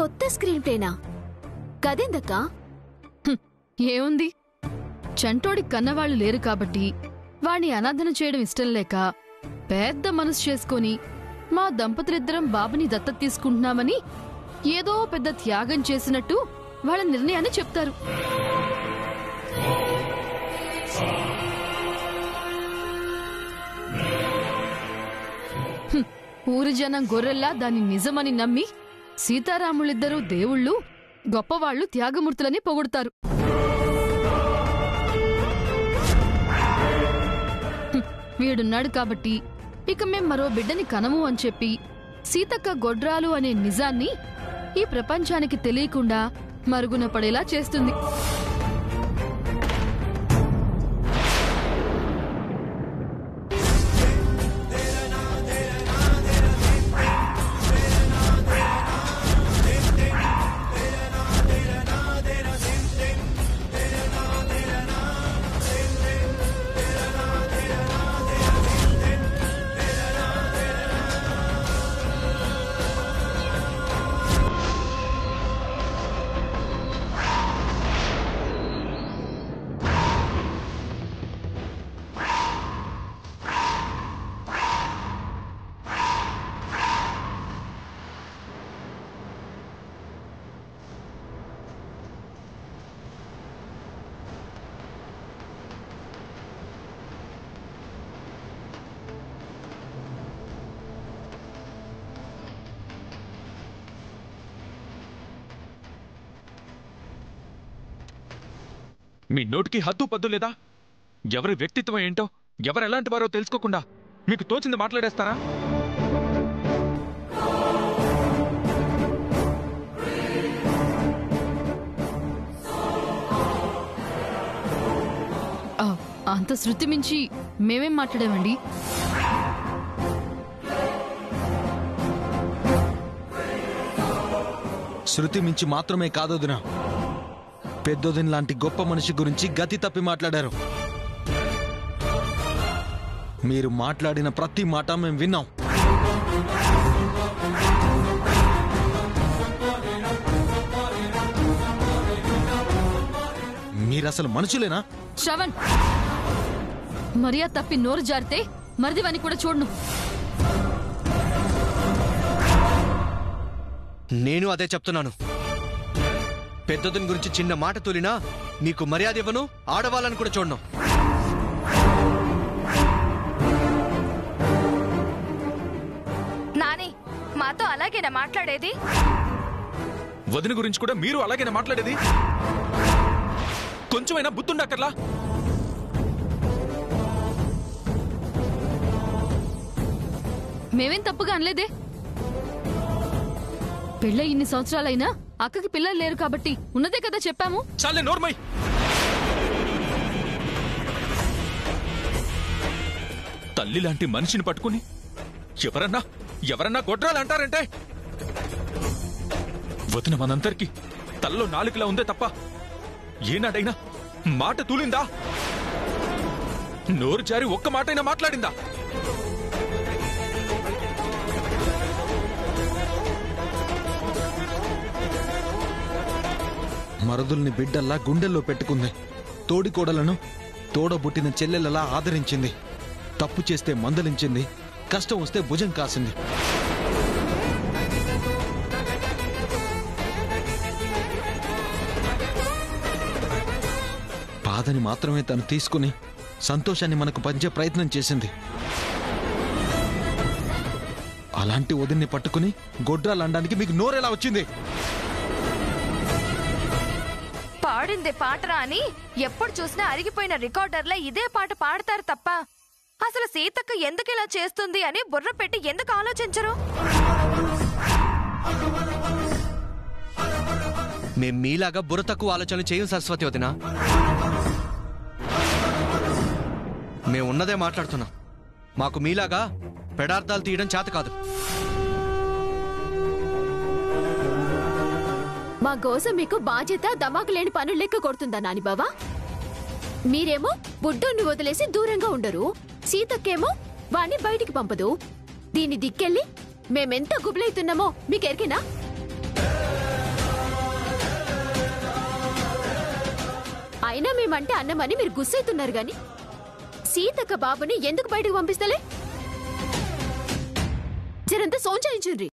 కొత్త స్క్రీన్ ప్లేనా? కదేందక్కా? ఏముంది, చంటోడి కన్నవాళ్లు లేరు కాబట్టి వాణ్ణి అనాథన చేయడం ఇష్టం లేక పెద్ద మనసు చేసుకొని మా దంపతులిద్దరం బాబుని దత్తత తీసుకుంటున్నామని ఏదో పెద్ద త్యాగం చేసినట్టు వాళ్ళ నిర్ణయాన్ని చెప్తారు. ఊరి జనం గొర్రెల్లా దాన్ని నిజమని నమ్మి సీతారాములిద్దరూ దేవుళ్ళు, గొప్పవాళ్లు, త్యాగమూర్తులని పొగుడుతారు. వీడున్నాడు కాబట్టి ఇక మేం మరో బిడ్డని కనము అని చెప్పి సీతక్క గొడ్రాలు అనే నిజాన్ని ఈ ప్రపంచానికి తెలియకుండా మరుగున పడేలా చేస్తుంది. మీ నోటికి హద్దు పద్దు లేదా? ఎవరి వ్యక్తిత్వం ఏంటో, ఎవరు ఎలాంటి వారో తెలుసుకోకుండా మీకు తోచింది మాట్లాడేస్తారా? అంత శృతి మించి మేమేం మాట్లాడామండి? శృతి మించి మాత్రమే కాదొదినా, పెద్దొదిన లాంటి గొప్ప మనిషి గురించి గతి తప్పి మాట్లాడారు. మీరు మాట్లాడిన ప్రతి మాట మేము విన్నాం. మీరసలు మనుషులేనా? శ్రవణ్, మర్యాద తప్పి నోరు జారితే మరిదివని కూడా చూడను. నేను అదే చెప్తున్నాను. పెద్దదిని గురించి చిన్న మాట తోలినా నీకు మర్యాద ఇవ్వను, ఆడవాళ్ళని కూడా చూడను. నాని, మాతో అలాగేనా మాట్లాడేది? వదిన గురించి కూడా మీరు అలాగేనా మాట్లాడేది? కొంచెమైనా బుద్ధుండక్కర్లా? మేమేం తప్పుగా అనలేదే. పెళ్ళ ఇన్ని సంవత్సరాలైనా అక్కకి పిల్లలు లేరు కాబట్టి ఉన్నదే కదా చెప్పాము. చాలే నోర్మై. తల్లి లాంటి మనిషిని పట్టుకుని ఎవరన్నా గొడ్రాలంటారంటే వదిన మనందరికీ తల్లో నాలుకలా ఉందే తప్ప ఏనాడైనా మాట తూలిందా? నోరు జారి ఒక్క మాటైనా మాట్లాడిందా? మరుదుల్ని బిడ్డల్లా గుండెల్లో పెట్టుకుంది. తోడికోడలను తోడబుట్టిన చెల్లెలలా ఆదరించింది. తప్పు చేస్తే మందలించింది, కష్టం వస్తే భుజం కాసింది. బాధని మాత్రమే తను తీసుకుని సంతోషాన్ని మనకు పంచే ప్రయత్నం చేసింది. అలాంటి వదిన్ని పట్టుకుని గొడ్రాలనడానికి మీకు నోరెలా వచ్చింది? పాడిందే పాటరా అని ఎప్పుడు చూసినా అరిగిపోయిన రికార్డర్లే ఇదే పాట పాడతారు తప్ప అసలు సీతక్క ఎందుకు ఇలా చేస్తుంది అని బుర్ర పెట్టి ఎందుకు ఆలోచించరు? మేం మీలాగా బుర్ర తక్కువ ఆలోచనలు చేయం సరస్వతి వదినా. మేమున్నదే మాట్లాడుతున్నాం. మాకు మీలాగా పెడార్థాలు తీయడం చేత కాదు. మా కోసం మీకు బాధ్యత దమాకు లేని పనులు లెక్క కొడుతుందా నాని బావా? మీరేమో బుడ్డోన్ని వదిలేసి దూరంగా ఉండరు, సీతక్కేమో వాణ్ణి బయటికి పంపదు. దీని దిక్కెళ్ళి మేమెంత గుబులైతున్నామో మీకెరికేనా? అయినా మేమంటే అన్నమని మీరు గుస్సైతున్నారు గాని సీతక్క బాబుని ఎందుకు బయటకు పంపిస్తలే? జరంతా సోంచాయించుండ్రి.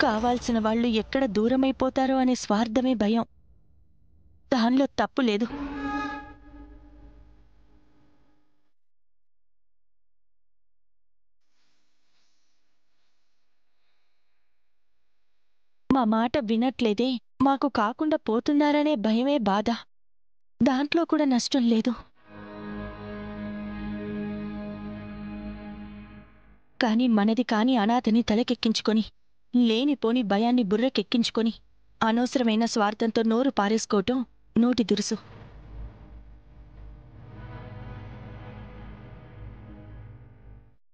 కావాల్సిన వాళ్ళు ఎక్కడ దూరమైపోతారో అనే స్వార్థమే భయం. దానిలో తప్పు లేదు. మా మాట వినట్లేదే, మాకు కాకుండా పోతున్నారనే భయమే బాధ. దాంట్లో కూడా నష్టం లేదు. కాని మనది కాని అనాథని తలకెక్కించుకొని, లేనిపోని భయాన్ని బుర్రకెక్కించుకొని, అనవసరమైన స్వార్థంతో నోరు పారేసుకోవటం నోటి దురుసు.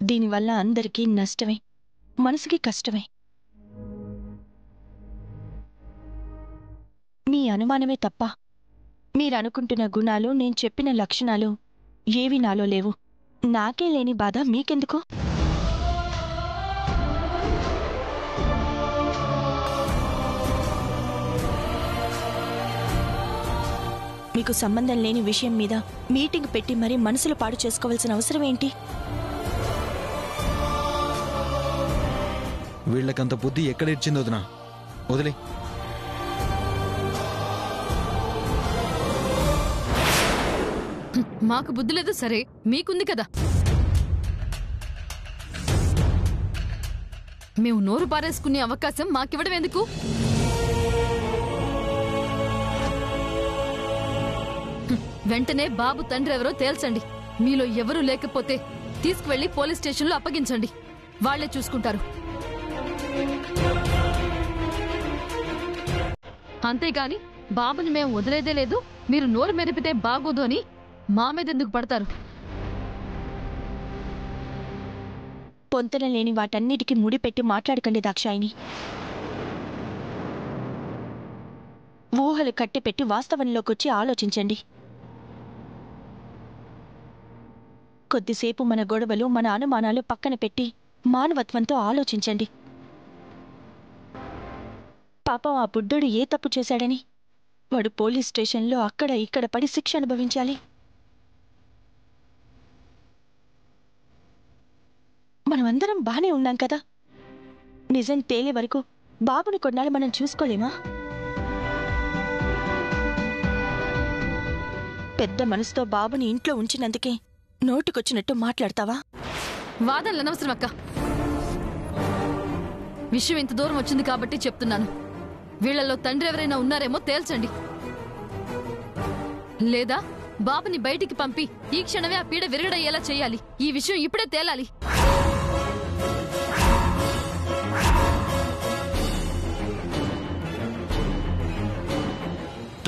దీనివల్ల అందరికీ నష్టమే, మనసుకి కష్టమే. మీ అనుమానమే తప్ప మీరనుకుంటున్న గుణాలు, నేను చెప్పిన లక్షణాలు ఏవి నాలో లేవు. నాకే లేని బాధ మీకెందుకు? మీకు సంబంధం లేని విషయం మీద మీటింగ్ పెట్టి మరీ మనసులు పాడు చేసుకోవాల్సిన అవసరం ఏంటి? వీళ్ళకంత బుద్ధి ఎక్కడ ఇచ్చింది వదినా? వదిలే. మాకు బుద్ధి లేదు సరే, మీకుంది కదా. మేము నోరు పారేసుకునే అవకాశం మాకివ్వడం ఎందుకు? వెంటనే బాబు తండ్రి ఎవరో తేల్చండి. మీలో ఎవరూ లేకపోతే తీసుకువెళ్లి పోలీస్ స్టేషన్లో అప్పగించండి. వాళ్లే చూసుకుంటారు. అంతేగాని బాబుని మేము వదిలేదే లేదు, మీరు నోరు మెరిపితే బాగోదు అని మా మీద ఎందుకు పడతారు? పొంతన లేని వాటన్నిటికీ ముడిపెట్టి మాట్లాడకండి దాక్షాయిని. ఊహలు కట్టిపెట్టి వాస్తవంలోకొచ్చి ఆలోచించండి. కొద్దిసేపు మన గొడవలు, మన అనుమానాలు పక్కన పెట్టి మానవత్వంతో ఆలోచించండి. పాపం ఆ బుద్ధుడు ఏ తప్పు చేశాడని వాడు పోలీస్ స్టేషన్లో అక్కడ ఇక్కడ పడి శిక్ష అనుభవించాలి? మనమందరం బానే ఉన్నాం కదా. నిజం తేలే వరకు బాబుని కొన్నాళ్ళు మనం చూసుకోలేమా? పెద్ద మనసుతో బాబుని ఇంట్లో ఉంచినందుకే నోటికొచ్చినట్టు మాట్లాడతావా? వాదనలు అనవసరం అక్క. విషయం ఇంత దూరం వచ్చింది కాబట్టి చెప్తున్నాను. వీళ్లలో తండ్రి ఎవరైనా ఉన్నారేమో తేల్చండి. లేదా బాబుని బయటికి పంపి ఈ క్షణమే ఆ పీడ విరగడయ్యేలా చేయాలి. ఈ విషయం ఇప్పుడే తేలాలి.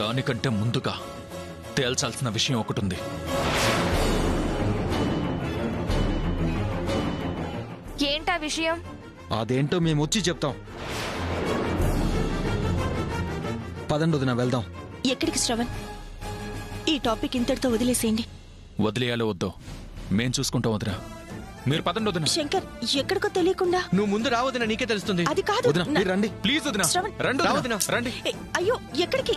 దానికంటే ముందుగా తేల్చాల్సిన విషయం ఒకటుంది. ఏంటా విషయం? అదేంటో మేము వచ్చి చెప్తాం. పదండి వదినా, వెళ్దాం. ఎక్కడికి శ్రవణ్? ఈ టాపిక్ ఇంతటితో వదిలేసేయండి. వదిలేయాలో వద్దో మేం చూసుకుంటాం వదినా. మీరు పదండి వదినా. శంకర్, ఎక్కడికో తెలియకుండా. నువ్వు ముందు రావదినా, నీకే తెలుస్తుంది. అది కాదు. వదినా, మీరు రండి. ప్లీజ్ వదినా, శ్రవణ్, రండి రావదినా, రండి. అయ్యో, ఎక్కడికి?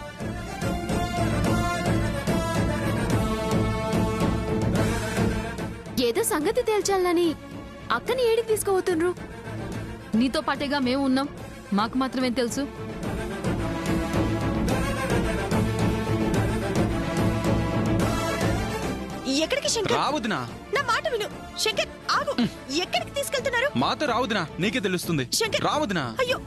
ఏదో సంగతి తేల్చాలని అక్కని ఏడికి తీసుకుపోతుండ్రు. నీతో పాటేగా మేము ఉన్నాం, మాకు మాత్రమే తెలుసు. ఎక్కడికి శంకర్? రావదినా, నా మాట విను. శంకర్, ఆగు. ఎక్కడికి తీసుకెళ్తున్నారు? మాతో రావదినా, నీకే తెలుస్తుంది. శంకర్, రావదినా. అయ్యో,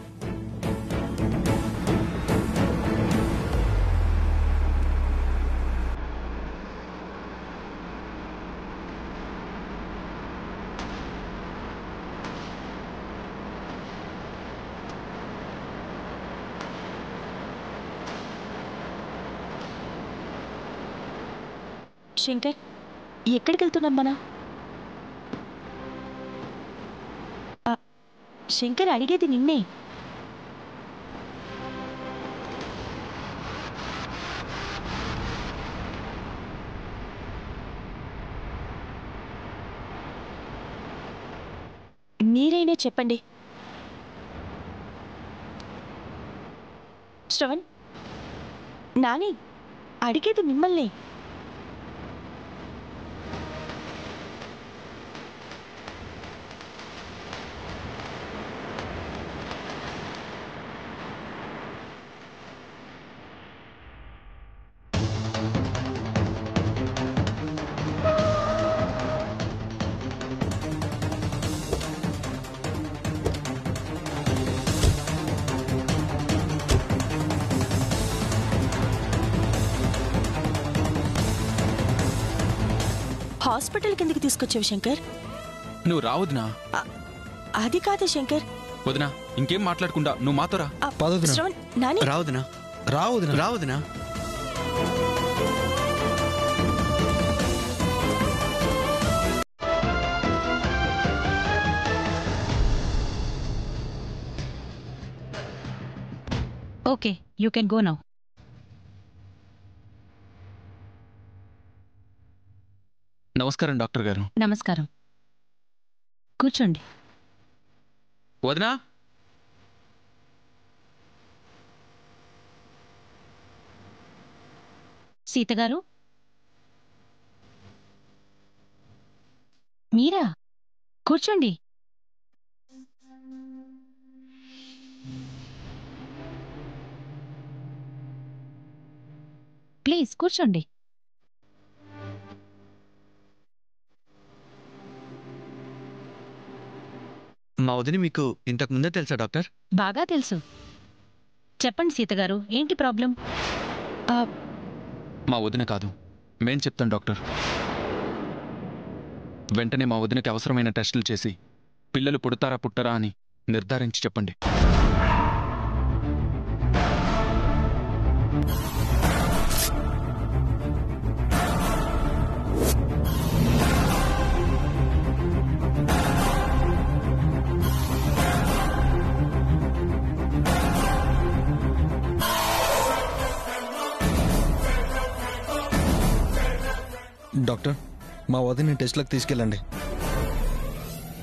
శంకర్, ఎక్కడికి వెళ్తున్నాం మనం? శంకర్, అడిగేది నిన్నే. మీరైనా చెప్పండి. శ్రవణ్, నాని, అడిగేది మిమ్మల్ని. హాస్పిటల్ కిందకి తీసుకొచ్చావు శంకర్. నువ్వు రావద్దునా? అది కాదు శంకర్. వదినా, ఇంకేం మాట్లాడకుండా నువ్వు మాతో రా. శ్రవణ్, నాని, రావదునా రావద్దునా? రావదునా okay, you can go now. నమస్కారం డాక్టర్ గారు. నమస్కారం, కూర్చోండి. వదినా, సీతగారు, మీరా? కూర్చోండి. ప్లీజ్ కూర్చోండి. మా వదిన మీకు ఇంతకు ముందే తెలుసా డాక్టర్? బాగా తెలుసు. చెప్పండి సీతగారు, ఏంటి ప్రాబ్లం? మా వదిన కాదు, మేం చెప్తాం డాక్టర్. వెంటనే మా వదినకి అవసరమైన టెస్టులు చేసి పిల్లలు పుడతారా పుట్టరా అని నిర్ధారించి చెప్పండి. డాక్టర్, మా వదిని టెస్ట్లకు తీసుకెళ్ళండి.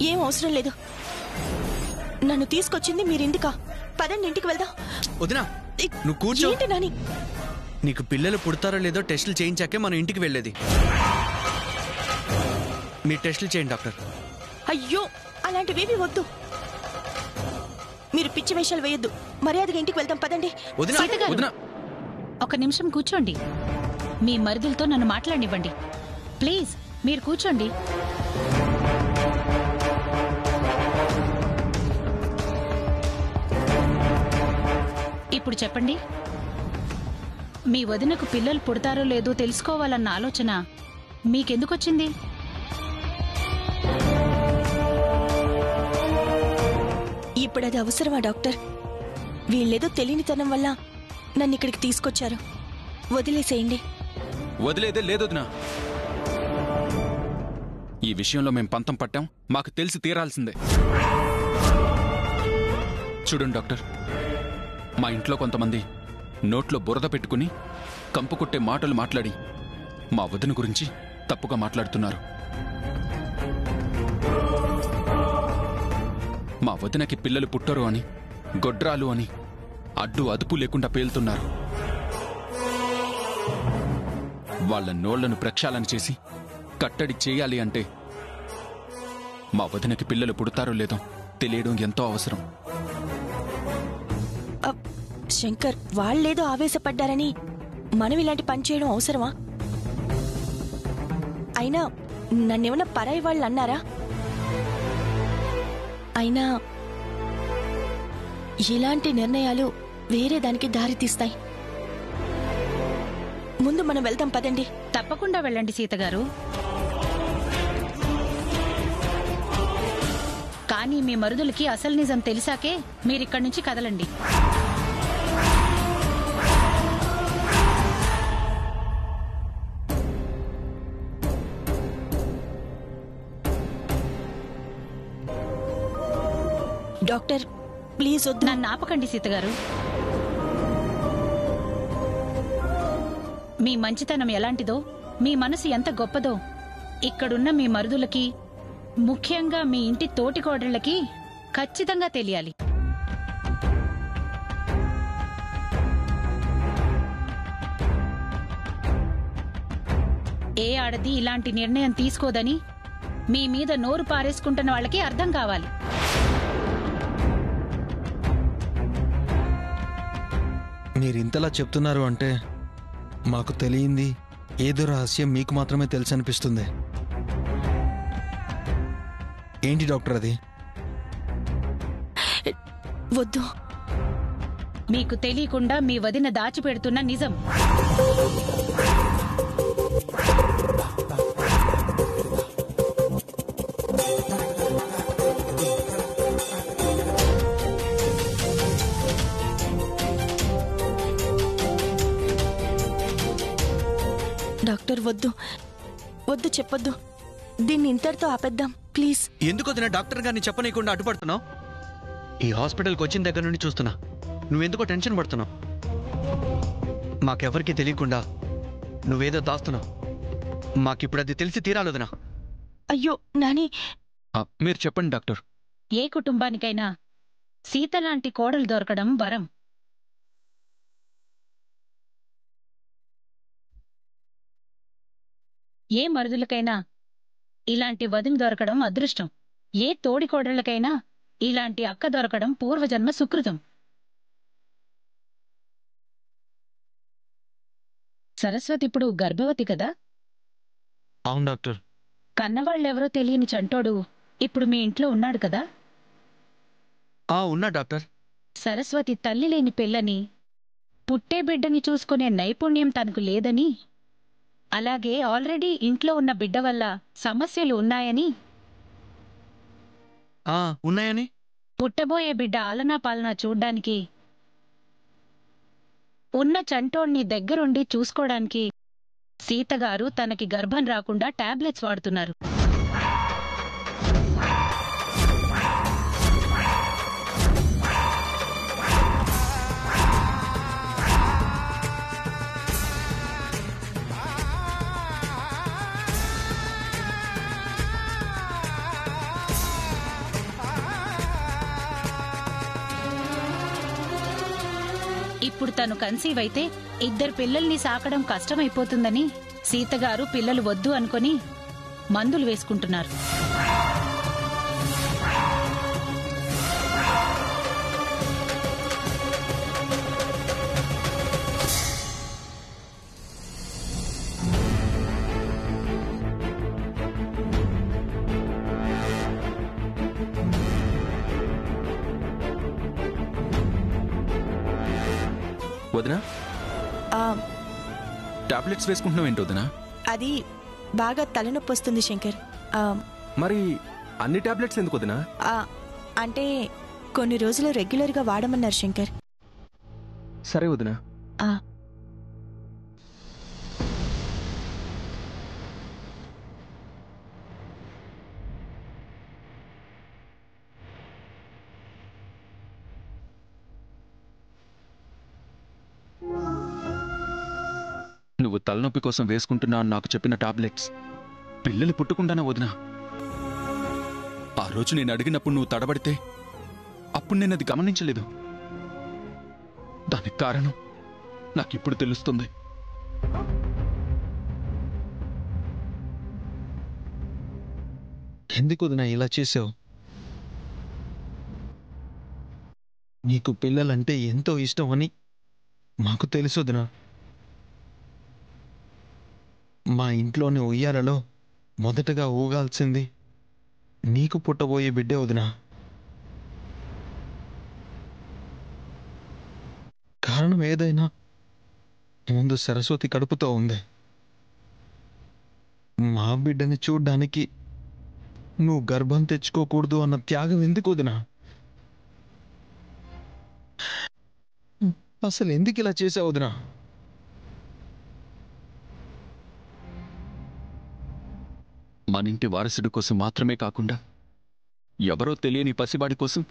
ఏం అవసరం లేదు. నన్ను తీసుకొచ్చింది మీరింటికా? పదండి, ఇంటికి వెళ్దాం. వదినా, నువ్వు కూర్చో. ఏంటి నాని? నీకు పిల్లలు పుడతారో లేదో టెస్టులు చేయించాకే మనం ఇంటికి వెళ్ళేది. మీరు టెస్టులు చేయండి డాక్టర్. అయ్యో, అలాంటివేమీ వద్దు. మీరు పిచ్చి వేషాలు వేయొద్దు. మర్యాదగా ఇంటికి వెళ్దాం, పదండి. వదినా, సీతగారు, వదినా. ఒక నిమిషం కూర్చోండి. మీ మరుదులతో నన్ను మాట్లాడనివ్వండి. ప్లీజ్, మీరు కూర్చోండి. ఇప్పుడు చెప్పండి, మీ వదినకు పిల్లలు పుడతారో లేదో తెలుసుకోవాలన్న ఆలోచన మీకెందుకొచ్చింది? ఇప్పుడు అది అవసరమా డాక్టర్? వీళ్ళేదో తెలియనితనం వల్ల నన్ను ఇక్కడికి తీసుకొచ్చారు. వదిలేసేయండి. వదిలేదే లేదొదినా. ఈ విషయంలో మేం పంతం పట్టాం, మాకు తెలిసి తీరాల్సిందే. చూడండి డాక్టర్, మా ఇంట్లో కొంతమంది నోట్లో బురద పెట్టుకుని కంపు కొట్టే మాటలు మాట్లాడి మా వదిన గురించి తప్పుగా మాట్లాడుతున్నారు. మా వదినకి పిల్లలు పుట్టరు అని, గొడ్రాలు అని అడ్డు అదుపు లేకుండా పేలుతున్నారు. వాళ్ళ నోళ్లను ప్రక్షాళన చేసి కట్టడి చేయాలి అంటే మా వదినకి పిల్లలు పుడతారో లేదో తెలియడం ఎంతో అవసరం. శంకర్, వాళ్ళేదో ఆవేశపడ్డారని మనం ఇలాంటి పని చేయడం అవసరమా? అయినా నన్నేమన్నా పరాయి వాళ్ళు అన్నారా? అయినా ఇలాంటి నిర్ణయాలు వేరే దానికి దారితీస్తాయి. ముందు మనం వెళ్దాం, పదండి. తప్పకుండా వెళ్ళండి సీతగారు. కానీ మీ మరుదులకి అసలు నిజం తెలిసాకే మీరిక్కడి నుంచి కదలండి. డాక్టర్ ప్లీజ్ వద్దు. నన్ను ఆపకండి సీతగారు. మీ మంచితనం ఎలాంటిదో, మీ మనసు ఎంత గొప్పదో ఇక్కడున్న మీ మరుదులకి, ముఖ్యంగా మీ ఇంటి తోటి కోడళ్ళకి ఖచ్చితంగా తెలియాలి. ఏ ఆడది ఇలాంటి నిర్ణయం తీసుకోదని మీ మీద నోరు పారేసుకుంటున్న వాళ్ళకి అర్థం కావాలి. మీరింతలా చెప్తున్నారు అంటే మాకు తెలియంది ఏదో రహస్యం మీకు మాత్రమే తెలుసు అనిపిస్తుంది. ఏంటి డాక్టర్ అది? వద్దు. మీకు తెలియకుండా మీ వదిన దాచిపెడుతున్న నిజం. డాక్టర్ వద్దు వద్దు, చెప్పొద్దు. దీన్ని ఇంతటితో ఆపేద్దాం ప్లీజ్. ఎందుకు వదినా డాక్టర్ గారిని చెప్పనీయకుండా అడ్డుపడుతున్నావు? ఈ హాస్పిటల్కి వచ్చిన దగ్గర నుండి చూస్తున్నా, నువ్వెందుకో టెన్షన్ పడుతున్నావు. మాకెవరికి తెలియకుండా నువ్వేదో దాస్తున్నావు. మాకిప్పుడు అది తెలిసి తీరాలి వదినా. అయ్యో నాని. మీరు చెప్పండి డాక్టర్. ఏ కుటుంబానికైనా సీత లాంటి కోడలు దొరకడం వరం. ఏ మరుదులకైనా ఇలాంటి వదిన దొరకడం అదృష్టం. ఏ తోడి కోడళ్ళకైనా ఇలాంటి అక్క దొరకడం పూర్వజన్మ సుకృతం. సరస్వతి ఇప్పుడు గర్భవతి కదా? అవును డాక్టర్. కన్నవాళ్ళెవరో తెలియని చంటోడు ఇప్పుడు మీ ఇంట్లో ఉన్నాడు కదా? ఉన్నా డాక్టర్. సరస్వతి తల్లి లేని పిల్లని, పుట్టే బిడ్డని చూసుకునే నైపుణ్యం తనకు లేదని, అలాగే ఆల్రెడీ ఇంట్లో ఉన్న బిడ్డ వల్ల సమస్యలు ఉన్నాయని, ఉన్నాయని, పుట్టబోయే బిడ్డ ఆలనా పాలనా చూడ్డానికి, ఉన్న చంటోణ్ణి దగ్గరుండి చూసుకోవడానికి సీతగారు తనకి గర్భం రాకుండా టాబ్లెట్స్ వాడుతున్నారు. ఇప్పుడు తను కన్సీవ్ అయితే 2 పిల్లల్ని సాకడం కష్టమైపోతుందని సీతగారు పిల్లలు వద్దు అనుకొని మందులు వేసుకుంటున్నారు. వదినా, టాబ్లెట్స్ వేసుకుంటున్నావు ఏంటి వదినా? అది బాగా తలనొప్పి వస్తుంది శంకర్. మరి అన్ని టాబ్లెట్స్ ఎందుకు వదినా? అంటే కొన్ని రోజులు రెగ్యులర్గా వాడమన్నారు శంకర్. సరే వదినా. నువ్వు తలనొప్పి కోసం వేసుకుంటున్నా అని నాకు చెప్పిన టాబ్లెట్స్ పిల్లలు పుట్టుకుండానే వదినా. ఆ రోజు నేను అడిగినప్పుడు నువ్వు తడబడితే అప్పుడు నేను అది గమనించలేదు. దానికి కారణం నాకిప్పుడు తెలుస్తుంది. ఎందుకు వదినా ఇలా చేసావు? నీకు పిల్లలంటే ఎంతో ఇష్టం అని మాకు తెలుసు వదినా. మా ఇంట్లోని ఉయ్యాలలో మొదటగా ఊగాల్సింది నీకు పుట్టబోయే బిడ్డే వదినా. కారణం ఏదైనా ముందు సరస్వతి కడుపుతో ఉంది. మా బిడ్డని చూడ్డానికి నువ్వు గర్భం తెచ్చుకోకూడదు అన్న త్యాగం ఎందుకు వదినా? అసలు ఎందుకు ఇలా చేసావు వదినా? మనింటి వారసుడి కోసం మాత్రమే కాకుండా ఎవరో తెలియని పసివాడి కోసం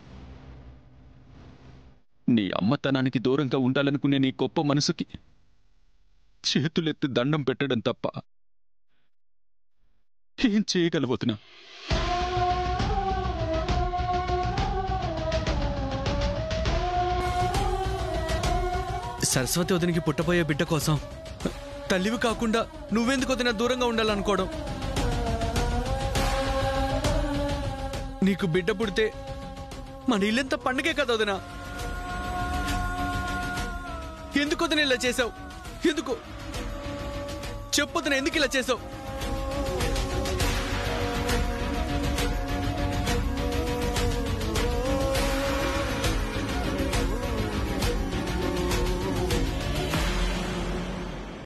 నీ అమ్మతనానికి దూరంగా ఉండాలనుకునే నీ గొప్ప మనసుకి చేతులెత్తి దండం పెట్టడం తప్ప ఏం చేయగలవద్దునా? సరస్వతి వదినికి పుట్టబోయే బిడ్డ కోసం తల్లివి కాకుండా నువ్వెందుకు వదిన దూరంగా ఉండాలనుకోవడం? నీకు బిడ్డ పుడితే మన ఇల్లంత పండుగే కదా వదిన. ఎందుకు వదిన ఇలా చేసావు? ఎందుకు చెప్పొద్దున, ఎందుకు ఇలా చేసావు?